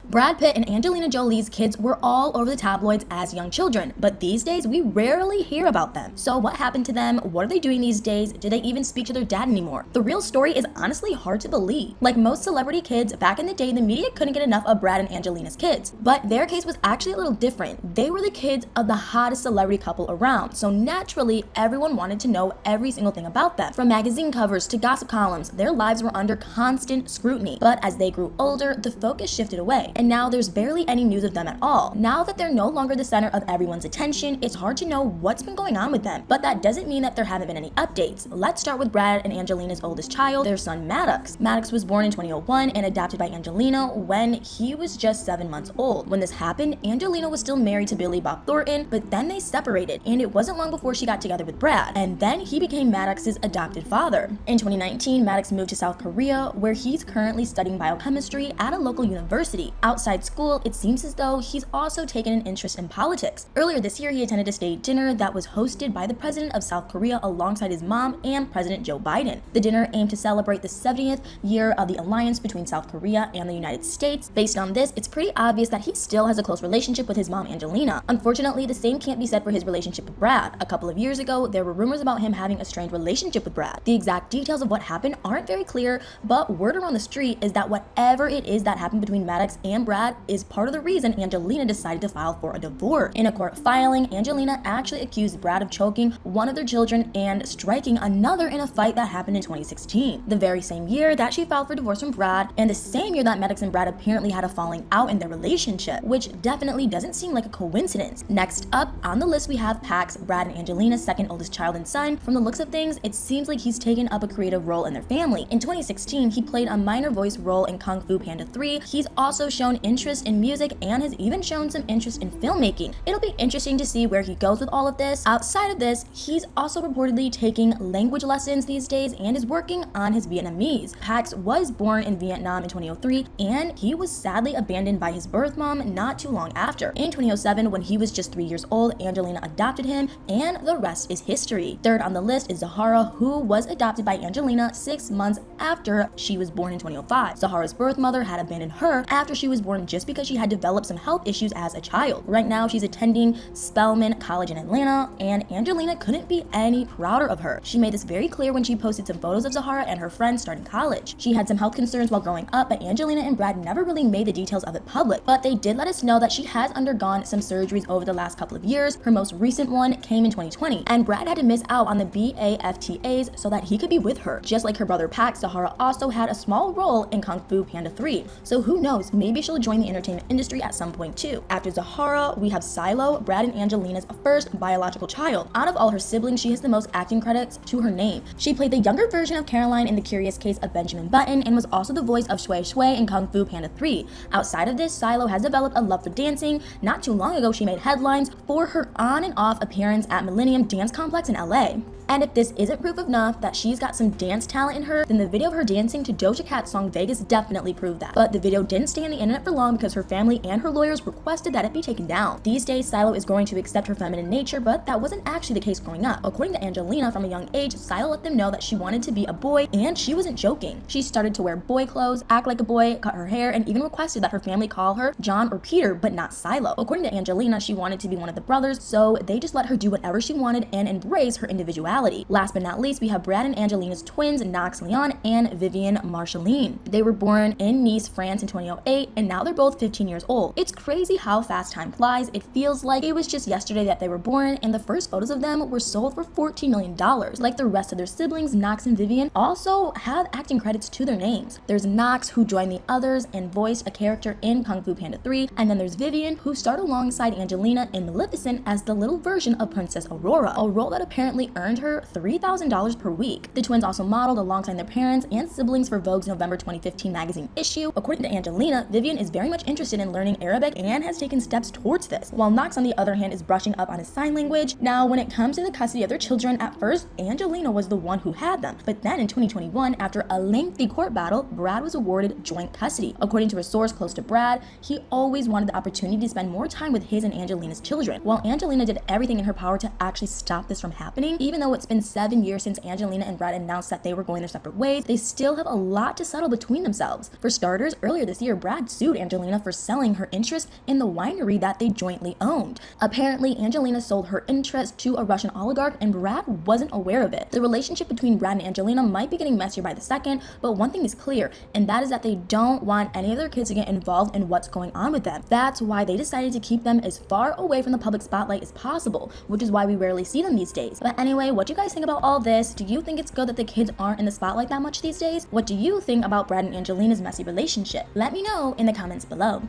Brad Pitt and Angelina Jolie's kids were all over the tabloids as young children, but these days we rarely hear about them. So what happened to them? What are they doing these days? Do they even speak to their dad anymore? The real story is honestly hard to believe. Like most celebrity kids, back in the day the media couldn't get enough of Brad and Angelina's kids, but their case was actually a little different. They were the kids of the hottest celebrity couple around, so naturally everyone wanted to know every single thing about them. From magazine covers to gossip columns, their lives were under constant scrutiny. But as they grew older, the focus shifted away, and now there's barely any news of them at all. Now that they're no longer the center of everyone's attention, it's hard to know what's been going on with them, but that doesn't mean that there haven't been any updates. Let's start with Brad and Angelina's oldest child, their son Maddox. Maddox was born in 2001 and adopted by Angelina when he was just 7 months old. When this happened, Angelina was still married to Billy Bob Thornton, but then they separated, and it wasn't long before she got together with Brad, and then he became Maddox's adopted father. In 2019, Maddox moved to South Korea, where he's currently studying biochemistry at a local university. Outside school, it seems as though he's also taken an interest in politics. Earlier this year, he attended a state dinner that was hosted by the president of South Korea alongside his mom and President Joe Biden. The dinner aimed to celebrate the 70th year of the alliance between South Korea and the United States. Based on this, it's pretty obvious that he still has a close relationship with his mom, Angelina. Unfortunately, the same can't be said for his relationship with Brad. A couple of years ago, there were rumors about him having a strained relationship with Brad. The exact details of what happened aren't very clear, but word around the street is that whatever it is that happened between Maddox and Brad is part of the reason Angelina decided to file for a divorce. In a court filing, Angelina actually accused Brad of choking one of their children and striking another in a fight that happened in 2016. The very same year that she filed for divorce from Brad, and the same year that Maddox and Brad apparently had a falling out in their relationship, which definitely doesn't seem like a coincidence. Next up on the list we have Pax, Brad and Angelina's second oldest child and son. From the looks of things, it seems like he's taken up a creative role in their family. In 2016, he played a minor voice role in Kung Fu Panda 3. He's also shown interest in music and has even shown some interest in filmmaking. It'll be interesting to see where he goes with all of this. Outside of this, he's also reportedly taking language lessons these days and is working on his Vietnamese. Pax was born in Vietnam in 2003, and he was sadly abandoned by his birth mom not too long after. In 2007, when he was just 3 years old, Angelina adopted him, and the rest is history. Third on the list is Zahara, who was adopted by Angelina 6 months after she was born in 2005. Zahara's birth mother had abandoned her after she was born just because she had developed some health issues as a child. Right now, she's attending Spelman College in Atlanta, and Angelina couldn't be any prouder of her. She made this very clear when she posted some photos of Zahara and her friends starting college. She had some health concerns while growing up, but Angelina and Brad never really made the details of it public. But they did let us know that she has undergone some surgeries over the last couple of years. Her most recent one came in 2020, and Brad had to miss out on the BAFTAs so that he could be with her. Just like her brother Pax, Zahara also had a small role in Kung Fu Panda 3. So who knows, maybe she'll join the entertainment industry at some point too. After Zahara, we have Silo, Brad and Angelina's first biological child. Out of all her siblings, she has the most acting credits to her name. She played the younger version of Caroline in The Curious Case of Benjamin Button and was also the voice of Shui Shui in Kung Fu Panda 3. Outside of this, Silo has developed a love for dancing. Not too long ago, she made headlines for her on and off appearance at Millennium Dance Complex in LA. And if this isn't proof enough that she's got some dance talent in her, then the video of her dancing to Doja Cat's song Vegas definitely proved that. But the video didn't stay on the internet for long because her family and her lawyers requested that it be taken down. These days, Silo is growing to accept her feminine nature, but that wasn't actually the case growing up. According to Angelina, from a young age, Silo let them know that she wanted to be a boy, and she wasn't joking. She started to wear boy clothes, act like a boy, cut her hair, and even requested that her family call her John or Peter, but not Silo. According to Angelina, she wanted to be one of the brothers, so they just let her do whatever she wanted and embrace her individuality. Last but not least, we have Brad and Angelina's twins, Knox Leon and Vivian Marceline. They were born in Nice, France in 2008, and now they're both 15 years old. It's crazy how fast time flies. It feels like it was just yesterday that they were born, and the first photos of them were sold for $14 million. Like the rest of their siblings, Knox and Vivian also have acting credits to their names. There's Knox, who joined the others and voiced a character in Kung Fu Panda 3, and then there's Vivian, who starred alongside Angelina in Maleficent as the little version of Princess Aurora, a role that apparently earned her $3,000 per week. The twins also modeled alongside their parents and siblings for Vogue's November 2015 magazine issue. According to Angelina, Vivian is very much interested in learning Arabic and has taken steps towards this, while Knox, on the other hand, is brushing up on his sign language. Now, when it comes to the custody of their children, at first, Angelina was the one who had them, but then in 2021, after a lengthy court battle, Brad was awarded joint custody. According to a source close to Brad, he always wanted the opportunity to spend more time with his and Angelina's children. While Angelina did everything in her power to actually stop this from happening, even though it it's been 7 years since Angelina and Brad announced that they were going their separate ways, they still have a lot to settle between themselves. For starters, earlier this year, Brad sued Angelina for selling her interest in the winery that they jointly owned. Apparently, Angelina sold her interest to a Russian oligarch and Brad wasn't aware of it. The relationship between Brad and Angelina might be getting messier by the second, but one thing is clear, and that is that they don't want any of their kids to get involved in what's going on with them. That's why they decided to keep them as far away from the public spotlight as possible, which is why we rarely see them these days. But anyway, what do you guys think about all this? Do you think it's good that the kids aren't in the spotlight that much these days? What do you think about Brad and Angelina's messy relationship? Let me know in the comments below.